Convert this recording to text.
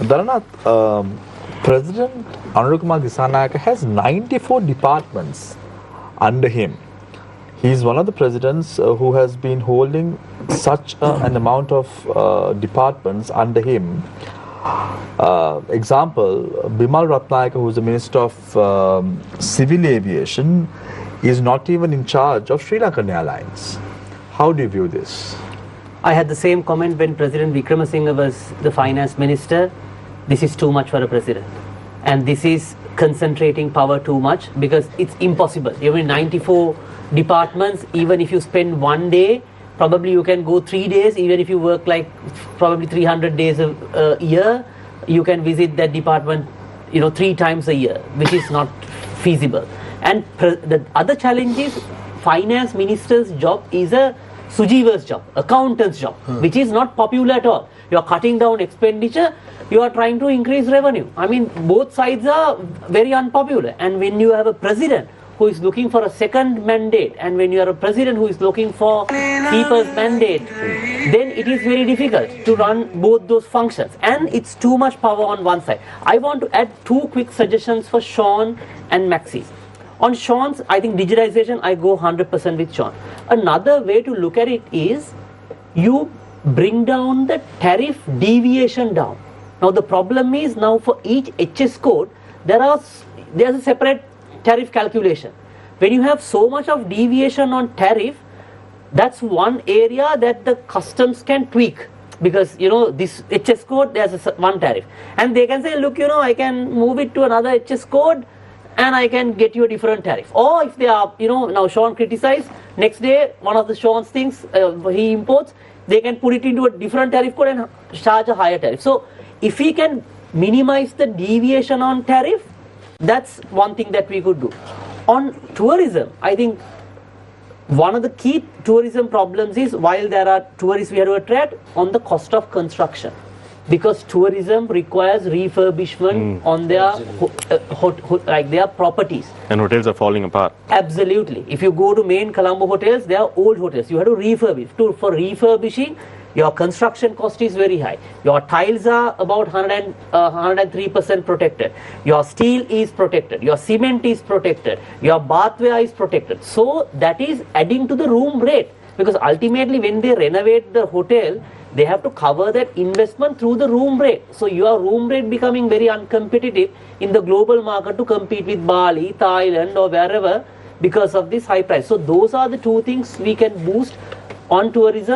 Dhananath, President Anurukumar Dissanayake has 94 departments under him. He is one of the presidents who has been holding such an amount of departments under him. Example, Bimal Ratnayake, who is the Minister of Civil Aviation, is not even in charge of Sri Lankan Airlines. How do you view this? I had the same comment when President Wickremesinghe was the finance minister. This is too much for a president. And this is concentrating power too much because it's impossible. You have 94 departments. Even if you spend one day, probably you can go 3 days. Even if you work like probably 300 days a year, you can visit that department 3 times a year, which is not feasible. And the other challenge is finance minister's job is a Sujiva's job, accountant's job, which is not popular at all. You are cutting down expenditure, you are trying to increase revenue. I mean, both sides are very unpopular. And when you have a president who is looking for a second mandate, and when you are a president who is looking for people's mandate, then it is very difficult to run both those functions. And it's too much power on one side. I want to add 2 quick suggestions for Sean and Maxi. On Sean's, I think digitization, I go 100% with Sean. Another way to look at it is you bring down the tariff deviation down. Now the problem is now for each HS code, there's a separate tariff calculation. When you have so much of deviation on tariff, that's one area that the customs can tweak. Because this HS code, there's one tariff. And they can say, look, I can move it to another HS code and I can get you a different tariff. Or if they are, now Sean criticized, next day one of the Sean's things he imports, they can put it into a different tariff code and charge a higher tariff. So if we can minimize the deviation on tariff, that's one thing that we could do. On tourism, I think one of the key tourism problems is while there are tourists we have to attract, on the cost of construction. Because tourism requires refurbishment on their their properties. And hotels are falling apart. Absolutely. If you go to main Colombo hotels, they are old hotels. You have to refurbish. For refurbishing, your construction cost is very high. Your tiles are about 103% protected. Your steel is protected. Your cement is protected. Your bathware is protected. So that is adding to the room rate. Because ultimately when they renovate the hotel, they have to cover that investment through the room rate. So your room rate becoming very uncompetitive in the global market to compete with Bali, Thailand or wherever because of this high price. So those are the 2 things we can boost on tourism.